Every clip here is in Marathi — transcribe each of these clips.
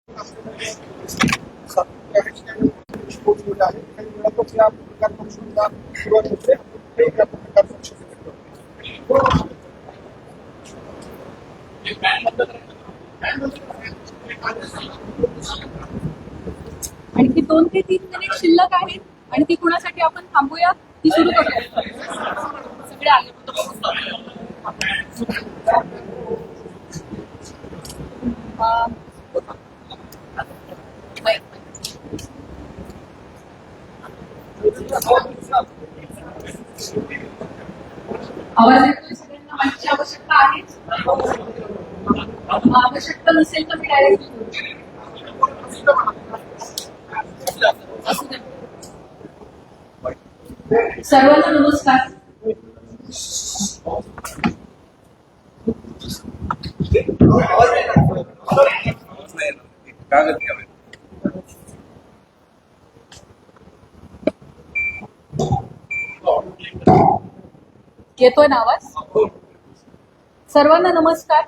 आणखी 2 ते 3 मिनिट शिल्लक आहेत आणि ती कुणासाठी आपण थांबूया ती सुरू करूया. सगळे आले. आवाज येतोय सगळ्यांना? माहितीची आवश्यकता आहे? आवश्यकता नसेल तर मी डायरेक्ट सर्वांना नमस्कार. येतोय ना आवाज? सर्वांना नमस्कार.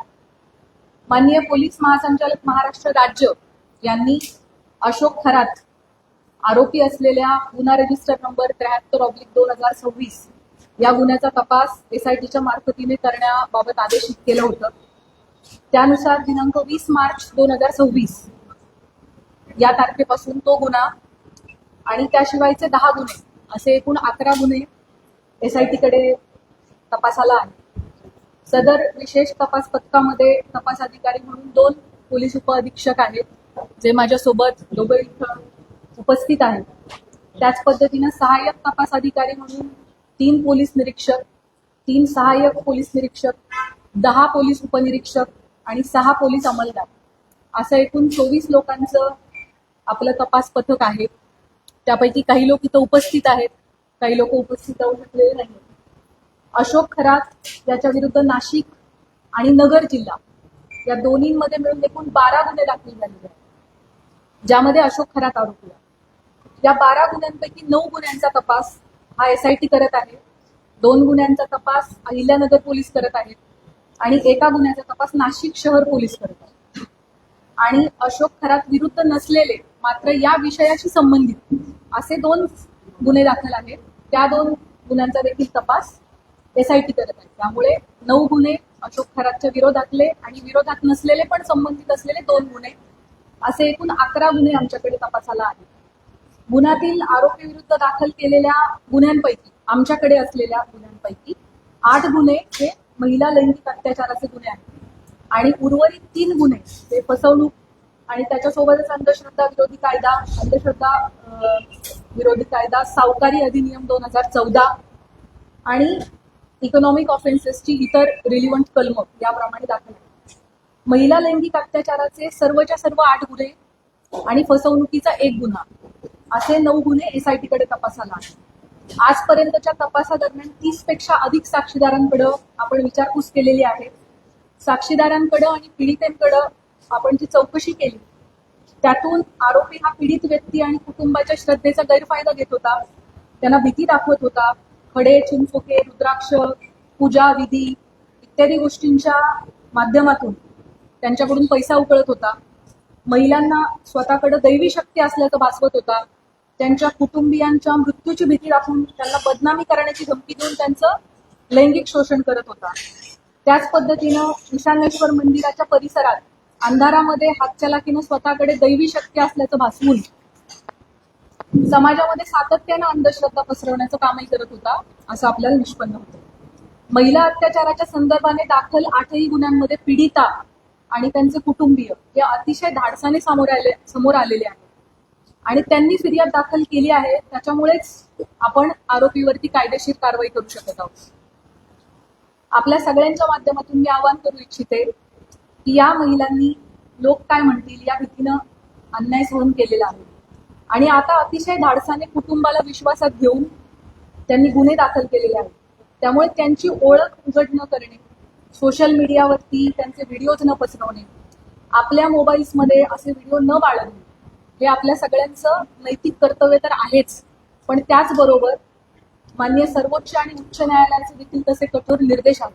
माननीय पोलीस महासंचालक महाराष्ट्र राज्य यांनी अशोक खरात आरोपी असलेल्या गुन्हा रजिस्टर नंबर 73/2026 या गुन्ह्याचा तपास एसआयटीच्या मार्फतीने करण्याबाबत आदेशित केलं होतं. त्यानुसार दिनांक 20 मार्च 2026 या तारखेपासून तो गुन्हा आणि त्याशिवायचे 10 गुन्हे असे एकूण 11 गुन्हे एसआयटीकडे तपासाला आहे. सदर विशेष तपास पथकामध्ये तपास अधिकारी म्हणून 2 पोलीस उपअधीक्षक आहेत जे माझ्यासोबत दोघे इथं उपस्थित आहेत. त्याच पद्धतीनं सहाय्यक तपास अधिकारी म्हणून 3 पोलीस निरीक्षक, 3 सहाय्यक पोलीस निरीक्षक, 10 पोलीस उपनिरीक्षक आणि 6 पोलीस अंमलदार असं एकूण 24 लोकांचं आपलं तपास पथक आहे. त्यापैकी काही लोक इथं उपस्थित आहेत, काही लोक उपस्थित राहू शकलेले नाही. अशोक खरात याच्या विरुद्ध नाशिक आणि नगर जिल्हा या दोन्हीमध्ये मिळून एकूण 12 गुन्हे दाखल झालेले आहेत, ज्यामध्ये अशोक खरात आरोपी आहे. या 12 गुन्ह्यांपैकी 9 गुन्ह्यांचा तपास हा एसआयटी करत आहे, 2 गुन्ह्यांचा तपास अहिल्यानगर पोलीस करत आहेत आणि एका गुन्ह्याचा तपास नाशिक शहर पोलीस करत आहेत. आणि अशोक खरात विरुद्ध नसलेले मात्र या विषयाशी संबंधित असे 2 गुन्हे दाखल आहेत. त्या 2 गुन्ह्यांचा देखील तपास एसआयटी करत आहे. त्यामुळे 9 गुन्हे अशोक खरातच्या विरोधातले आणि विरोधात नसलेले पण संबंधित असलेले 2 गुन्हे असे एकूण 11 गुन्हे आमच्याकडे तपासाला आहेत. गुन्ह्यातील आरोपी विरुद्ध दाखल केलेल्या गुन्ह्यांपैकी आमच्याकडे असलेल्या गुन्ह्यांपैकी 8 गुन्हे हे महिला लैंगिक अत्याचाराचे गुन्हे आहेत आणि उर्वरित 3 गुन्हे हे फसवणूक आणि त्याच्यासोबतच अंधश्रद्धा विरोधी कायदा, सावकारी अधिनियम 2014 आणि इकॉनॉमिक ऑफेन्सेसची इतर रिलिव्हंट कलम याप्रमाणे दाखल आहेत. महिला लैंगिक अत्याचाराचे सर्वच्या सर्व 8 गुन्हे आणि फसवणुकीचा 1 गुन्हा असे 9 गुन्हे एसआयटीकडे तपासाला आहेत. आजपर्यंतच्या तपासादरम्यान 30 पेक्षा अधिक साक्षीदारांकडे आपण विचारपूस केलेली आहे. साक्षीदारांकडे आणि पीडितेंकडे आपण जी चौकशी केली त्यातून आरोपी हा पीडित व्यक्ती आणि कुटुंबाच्या श्रद्धेचा गैरफायदा घेत होता, त्यांना भीती दाखवत होता, खडे, चिंचोके, रुद्राक्ष, पूजा विधी इत्यादी गोष्टींच्या माध्यमातून त्यांच्याकडून पैसा उकळत होता, महिलांना स्वतःकडे दैवी शक्ती असल्याचं भासवत होता, त्यांच्या कुटुंबियांच्या मृत्यूची भीती दाखवून त्यांना बदनामी करण्याची धमकी देऊन त्यांचं लैंगिक शोषण करत होता. त्याच पद्धतीनं ईशानेश्वर मंदिराच्या परिसरात अंधारामध्ये हातचलाखीनं स्वतःकडे दैवी शक्ती असल्याचं भासवून समाजामध्ये सातत्यानं अंधश्रद्धा पसरवण्याचं कामही करत होता असं आपल्याला निष्पन्न होतं. महिला अत्याचाराच्या संदर्भाने दाखल 8ही गुन्ह्यांमध्ये पीडिता आणि त्यांचे कुटुंबीय हे अतिशय धाडसाने समोर आलेले आहेत आणि त्यांनी फिर्याद दाखल केली आहे. त्याच्यामुळेच आपण आरोपीवरती कायदेशीर कारवाई करू शकत आहोत. आपल्या सगळ्यांच्या माध्यमातून मी आवाहन करू इच्छिते की या महिलांनी लोक काय म्हणतील या भीतीनं अन्याय सहन केलेला आहे आणि आता अतिशय धाडसाने कुटुंबाला विश्वासात घेऊन त्यांनी गुन्हे दाखल केलेले आहेत. त्यामुळे त्यांची ओळख उघड न करणे, सोशल मीडियावरती त्यांचे व्हिडिओज न पसरवणे, आपल्या मोबाईल्समध्ये असे व्हिडिओ न बाळगणे हे आपल्या सगळ्यांचं नैतिक कर्तव्य तर आहेच, पण त्याचबरोबर माननीय सर्वोच्च आणि उच्च न्यायालयाचे देखील तसे कठोर निर्देश आहेत.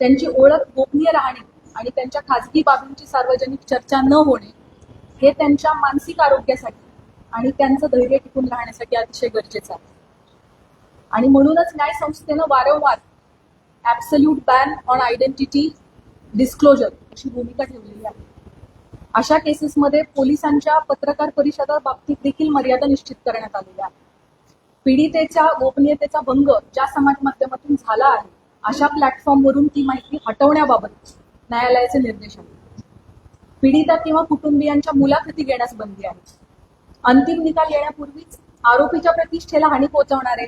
त्यांची ओळख गोपनीय राहणे आणि त्यांच्या खाजगी बाबींची सार्वजनिक चर्चा न होणे हे त्यांच्या मानसिक आरोग्यासाठी आणि त्यांचं धैर्य टिकून राहण्यासाठी अतिशय गरजेचं आहे. आणि म्हणूनच न्याय संस्थेनं वारंवार absolute ban on identity disclosure अशी भूमिका ठेवलेली आहे. अशा केसेसमध्ये पोलिसांच्या पत्रकार परिषदा बाबतीत देखील मर्यादा निश्चित करण्यात आलेल्या आहे. पीडितेच्या गोपनीयतेचा भंग ज्या समाज माध्यमातून झाला आहे अशा प्लॅटफॉर्मवरून ती माहिती हटवण्याबाबत न्यायालयाचे निर्देश आहेत. पीडिता किंवा कुटुंबियांच्या मुलाखती घेण्यास बंदी आहे. अंतिम निकाल येण्यापूर्वीच आरोपीच्या प्रतिष्ठेला हानी पोहोचवणारे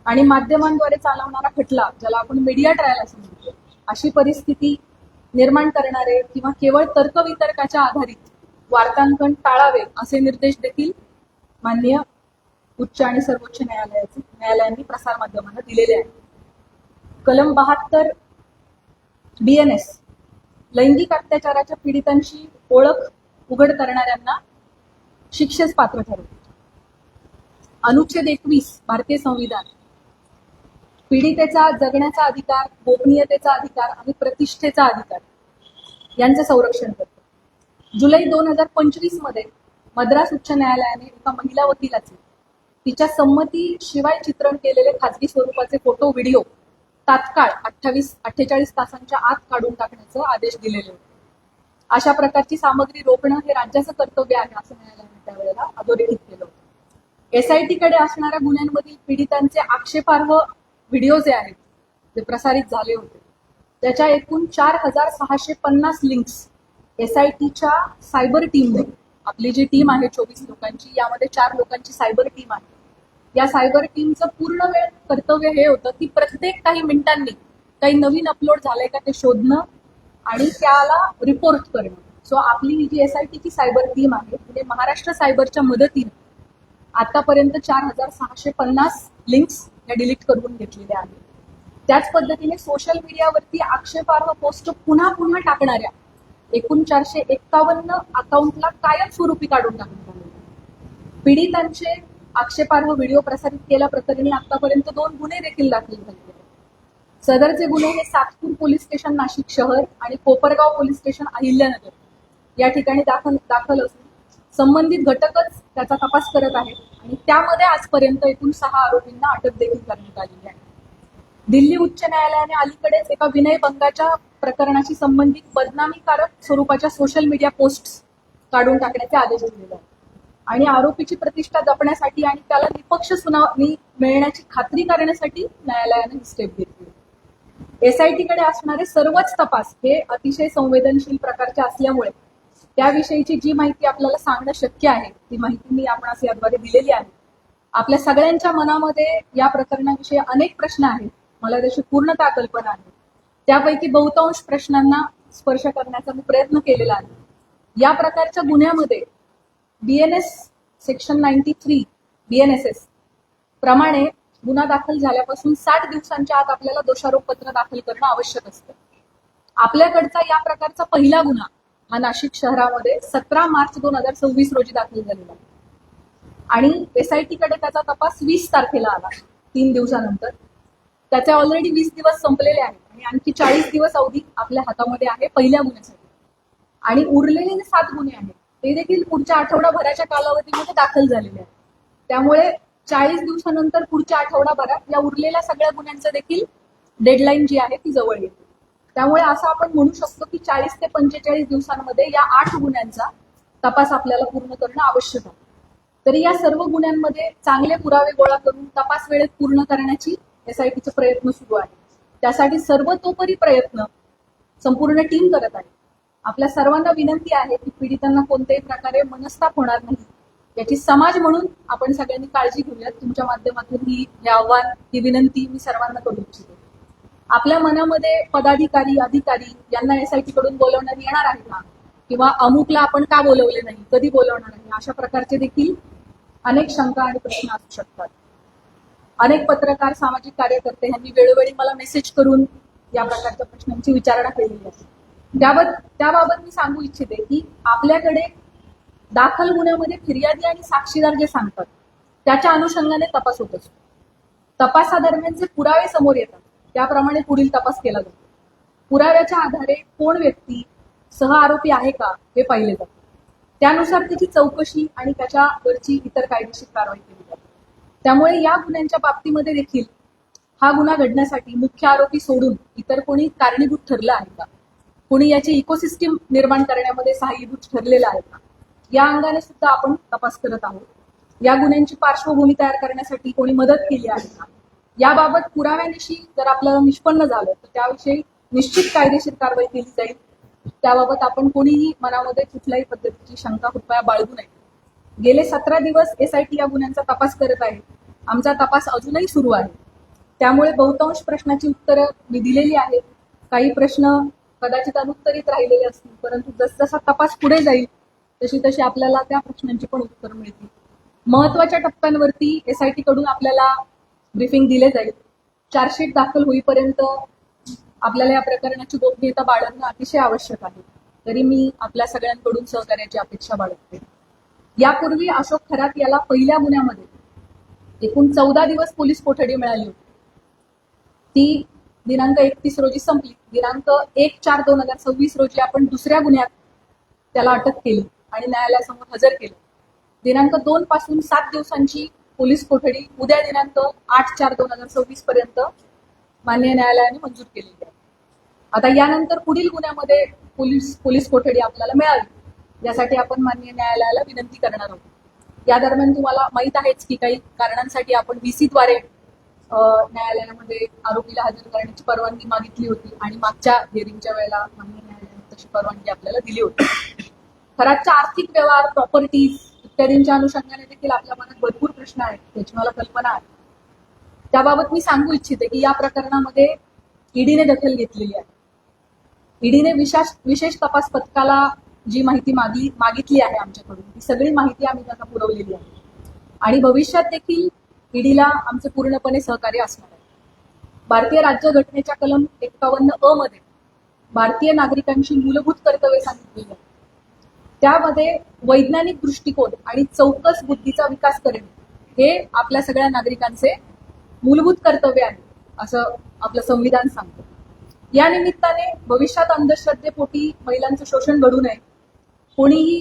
आणि माध्यमांद्वारे चालवणारा खटला, ज्याला आपण मीडिया ट्रायल असं म्हणतो, अशी परिस्थिती निर्माण करणारे किंवा केवळ तर्कवितर्काच्या आधारित वार्तांकन टाळावे असे निर्देश देखील माननीय उच्च आणि सर्वोच्च न्यायालयांनी प्रसारमाध्यमांना दिलेले आहेत. कलम 72 BNS लैंगिक अत्याचाराच्या पीडितांची ओळख उघड करणाऱ्यांना शिक्षेस पात्र ठरवते. अनुच्छेद 21 भारतीय संविधान पीडितेचा जगण्याचा अधिकार, गोपनीयतेचा अधिकार आणि प्रतिष्ठेचा अधिकार यांचे संरक्षण करते. जुलै 2025 मध्ये मद्रास उच्च न्यायालयाने एका महिला वकिलाचे तिच्या संमतीशिवाय चित्रण केलेले खाजगी स्वरूपाचे फोटो व्हिडिओ तात्काळ 48 तासांच्या आत काढून टाकण्याचे आदेश दिलेले होते. अशा प्रकारची सामग्री रोखणं हे राज्याचं कर्तव्य आहे असं न्यायालयाने त्यावेळेला अधोरेखित केलं होतं. SIT कडे असणाऱ्या गुन्ह्यांमधील पीडितांचे आक्षेपार्ह व्हिडिओ जे आहेत जे प्रसारित झाले होते त्याच्या एकूण 4650 लिंक्स SITच्या सायबर टीमने, आपली जी टीम आहे 24 लोकांची, यामध्ये 4 लोकांची सायबर टीम आहे. या सायबर टीमचं पूर्ण वेळ कर्तव्य हे होतं की प्रत्येक काही मिनिटांनी काही नवीन अपलोड झालंय का ते शोधणं आणि त्याला रिपोर्ट करणं. सो आपली ही जी SITची सायबर टीम आहे तिने महाराष्ट्र सायबरच्या मदतीने आतापर्यंत 4650 लिंक्स या डिलीट करून घेतलेल्या आहेत. त्याच पद्धतीने सोशल मीडियावरती आक्षेपार्ह पोस्ट पुन्हा पुन्हा टाकणाऱ्या एकूण 451 अकाउंटला कायमस्वरूपी काढून टाकण्यात आले. पीडितांचे आक्षेपार्ह व्हिडिओ प्रसारित केल्याप्रकरणी आतापर्यंत 2 गुन्हे देखील दाखल झाले आहेत. सदरचे गुन्हे हे सातपूर पोलीस स्टेशन नाशिक शहर आणि कोपरगाव पोलीस स्टेशन अहिल्यानगर या ठिकाणी दाखल असून संबंधित घटकच त्याचा तपास करत आहेत आणि त्यामध्ये आजपर्यंत एकूण 6 आरोपींना अटक देखील करण्यात आलेली आहे. दिल्ली उच्च न्यायालयाने अलीकडेच एका विनयभंगाच्या प्रकरणाशी संबंधित बदनामीकारक स्वरूपाच्या सोशल मीडिया पोस्ट्स काढून टाकण्याचे आदेश दिलेले आहेत आणि आरोपीची प्रतिष्ठा जपण्यासाठी आणि त्याला निपक्ष सुनावणी मिळण्याची खात्री करण्यासाठी न्यायालयाने ही स्टेप घेतली. SIT कडे असणारे सर्वच तपास हे अतिशय संवेदनशील प्रकारचे असल्यामुळे त्याविषयीची जी माहिती आपल्याला सांगणं शक्य आहे ती माहिती मी आपणास याद्वारे दिलेली आहे. आपल्या सगळ्यांच्या मनामध्ये या प्रकरणाविषयी अनेक प्रश्न आहेत, मला त्याची पूर्णतः कल्पना आहे. त्यापैकी बहुतांश प्रश्नांना स्पर्श करण्याचा मी प्रयत्न केलेला आहे. या प्रकारच्या गुन्ह्यामध्ये BNS सेक्शन 93 BNSS प्रमाणे गुन्हा दाखल झाल्यापासून 60 दिवसांच्या आत आपल्याला दोषारोपपत्र दाखल करणं आवश्यक असतं. आपल्याकडचा या प्रकारचा पहिला गुन्हा हा नाशिक शहरामध्ये 17 मार्च 2026 रोजी दाखल झालेला आहे आणि SIT कडे त्याचा तपास 20 तारखेला आला, 3 दिवसानंतर. त्याचे ऑलरेडी 20 दिवस संपलेले आहेत आणि आणखी 40 दिवस अवधी आपल्या हातामध्ये आहे पहिल्या गुन्ह्यासाठी. आणि उरलेले जे 7 गुन्हे आहेत ते देखील पुढच्या आठवडाभराच्या कालावधीमध्ये दाखल झालेले आहेत. त्यामुळे 40 दिवसानंतर पुढच्या आठवडाभरात या उरलेल्या सगळ्या गुन्ह्यांचं देखील डेडलाईन जी आहे ती जवळ येते. त्यामुळे असं आपण म्हणू शकतो की 40 ते 45 दिवसांमध्ये या 8 गुन्ह्यांचा तपास आपल्याला पूर्ण करणं आवश्यक आहे. तरी या सर्व गुन्ह्यांमध्ये चांगले पुरावे गोळा करून तपास वेळेत पूर्ण करण्याची SITचे प्रयत्न सुरू आहे. त्यासाठी सर्वतोपरी प्रयत्न संपूर्ण टीम करत आहे. आपल्या सर्वांना विनंती आहे की पीडितांना कोणत्याही प्रकारे मनस्ताप होणार नाही याची समाज म्हणून आपण सगळ्यांनी काळजी घेऊयात. तुमच्या माध्यमातून हे आव्हान, ही विनंती मी सर्वांना करू इच्छिते. आपल्या मनामध्ये पदाधिकारी, अधिकारी यांना SIT कडून बोलवण्यात येणार आहे का, किंवा अमुकला आपण का बोलवले नाही, कधी बोलवणार आहे, अशा प्रकारचे देखील अनेक शंका आणि प्रश्न असू शकतात. अनेक पत्रकार, सामाजिक कार्यकर्ते यांनी वेळोवेळी मला मेसेज करून या प्रकारच्या प्रश्नांची विचारणा केलेली आहे. त्याबाबत मी सांगू इच्छिते की आपल्याकडे दाखल गुन्ह्यामध्ये फिर्यादी आणि साक्षीदार जे सांगतात त्याच्या अनुषंगाने तपास होत असतो. तपासादरम्यान जे पुरावे समोर येतात त्याप्रमाणे पुढील तपास केला जातो. पुराव्याच्या आधारे कोण व्यक्ती सह आरोपी आहे का हे पाहिले जाते. त्यानुसार त्याची चौकशी आणि त्याच्यावरची इतर कायदेशीर कारवाई केली जाते. त्यामुळे या गुन्ह्यांच्या बाबतीमध्ये देखील हा गुन्हा घडण्यासाठी मुख्य आरोपी सोडून इतर कोणी कारणीभूत ठरलं आहे का, कोणी याची इकोसिस्टीम निर्माण करण्यामध्ये सहाय्यभूत ठरलेलं आहे का, या अंगाने सुद्धा आपण तपास करत आहोत. या गुन्ह्यांची पार्श्वभूमी तयार करण्यासाठी कोणी मदत केली आहे का, याबाबत पुराव्यानिशी जर आपल्याला निष्पन्न झालं तर त्याविषयी निश्चित कायदेशीर कारवाई केली जाईल. त्याबाबत आपण कोणीही मनामध्ये कुठल्याही पद्धतीची शंका कृपया बाळगू नये. गेले 17 दिवस SIT या गुन्ह्यांचा तपास करत आहे. आमचा तपास अजूनही सुरू आहे. त्यामुळे बहुतांश प्रश्नाची उत्तरं मी दिलेली आहेत. काही प्रश्न कदाचित अनुत्तरित राहिलेले असतील, परंतु जसजसा तपास पुढे जाईल तशी तशी आपल्याला त्या प्रश्नांची पण उत्तर मिळतील. महत्वाच्या टप्प्यांवरती SIT कडून आपल्याला ब्रीफिंग दिले जाईल. चार्जशीट दाखल होईपर्यंत आपल्याला या प्रकरणाची गोपनीयता बाळगणं अतिशय आवश्यक आहे. तरी मी आपल्या सगळ्यांकडून सहकार्याची अपेक्षा बाळगते. यापूर्वी अशोक खरात याला पहिल्या गुन्ह्यामध्ये एकूण 14 दिवस पोलीस कोठडी मिळाली होती. ती दिनांक 31 रोजी संपली. दिनांक 1/4/2026 रोजी आपण दुसऱ्या गुन्ह्यात त्याला अटक केली आणि न्यायालयासमोर हजर केलं. दिनांक 2 पासून 7 दिवसांची पोलीस कोठडी उद्या दिनांक 8/4/2026 पर्यंत माननीय न्यायालयाने मंजूर केलेली आहे. आता यानंतर पुढील गुन्ह्यामध्ये पोलीस कोठडी आपल्याला मिळावी यासाठी आपण माननीय न्यायालयाला विनंती करणार आहोत. या दरम्यान तुम्हाला माहित आहेच की काही कारणांसाठी आपण VC द्वारे न्यायालयामध्ये आरोपीला हजर करण्याची परवानगी मागितली होती आणि मागच्या हिअरिंगच्या वेळेला माननीय न्यायालयाने तशी परवानगी आपल्याला दिली होती. खरातच्या आर्थिक व्यवहार, प्रॉपर्टीज इत्यादींच्या अनुषंगाने देखील आपल्या मनात भरपूर प्रश्न आहेत, त्याची मला कल्पना आहे. त्याबाबत मी सांगू इच्छिते की या प्रकरणामध्ये ईडीने दखल घेतलेली आहे. ईडीने विशेष तपास पथकाला जी माहिती मागितली आहे आमच्याकडून, ती सगळी माहिती आम्ही त्यांना पुरवलेली आहे आणि भविष्यात देखील ईडीला आमचे पूर्णपणे सहकार्य असणार आहे. भारतीय राज्यघटनेच्या कलम 51(अ) मध्ये भारतीय नागरिकांची मूलभूत कर्तव्ये सांगितलेली आहेत. त्यामध्ये वैज्ञानिक दृष्टिकोन आणि चौकस बुद्धीचा विकास करणे हे आपल्या सगळ्या नागरिकांचे मूलभूत कर्तव्य आहे असं आपलं संविधान सांगतं. या निमित्ताने भविष्यात अंधश्रद्धेपोटी महिलांचं शोषण घडू नये, कोणीही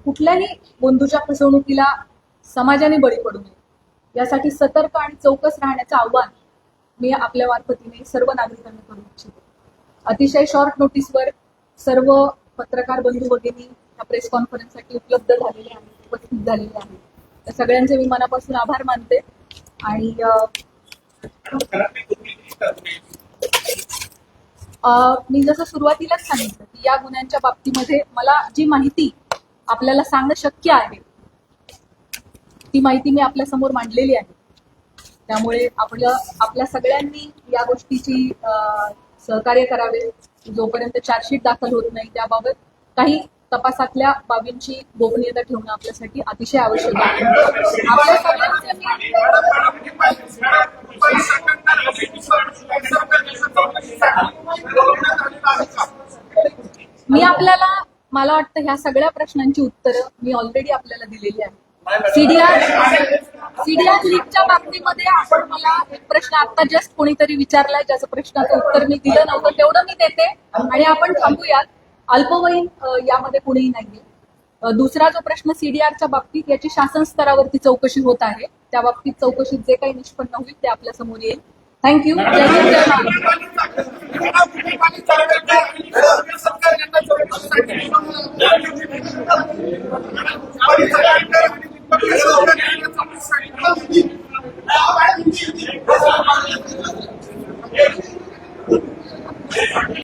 कुठल्याही बंधूच्या फसवणुकीला समाजाने बळी पडू नये यासाठी सतर्क आणि चौकस राहण्याचं आव्हान मी आपल्या मार्फतीने सर्व नागरिकांना करू इच्छिते. अतिशय शॉर्ट नोटीसवर सर्व पत्रकार बंधू भगिनी या प्रेस कॉन्फरन्ससाठी उपलब्ध झालेले आहेत, उपस्थित झालेले आहेत. त्या सगळ्यांचे मी मनापासून आभार मानते आणि मी जसं सुरुवातीलाच सांगितलं की या गुन्ह्यांच्या बाबतीमध्ये मला जी माहिती आपल्याला सांगणं शक्य आहे ती माहिती मी आपल्या समोर मांडलेली आहे. त्यामुळे आपल्या सगळ्यांनी या गोष्टीची सहकार्य करावे. जोपर्यंत चार्जशीट दाखल होत नाही त्याबाबत काही तपासातल्या बाबींची गोपनीयता ठेवणं आपल्यासाठी अतिशय आवश्यक आहे. आपल्या सगळ्यांचे मी आपल्याला मला वाटतं ह्या सगळ्या प्रश्नांची उत्तरं मी ऑलरेडी आपल्याला दिलेली आहे. सीडीआर लीकच्या बाबतीमध्ये आपण मला एक प्रश्न आता जस्ट कोणीतरी विचारलाय ज्याचं प्रश्नाचं उत्तर मी दिलं नव्हतं, तेवढं मी देते आणि आपण थांबूयात. अल्पवयीन यामध्ये कुणीही नाहीये. दुसरा जो प्रश्न सीडीआरच्या बाबतीत याची शासन स्तरावरती चौकशी होत आहे. त्या बाबतीत चौकशीत जे काही निष्पन्न होईल ते आपल्या समोर येईल. थँक्यू. जय हिंद, जय महाराष्ट्र.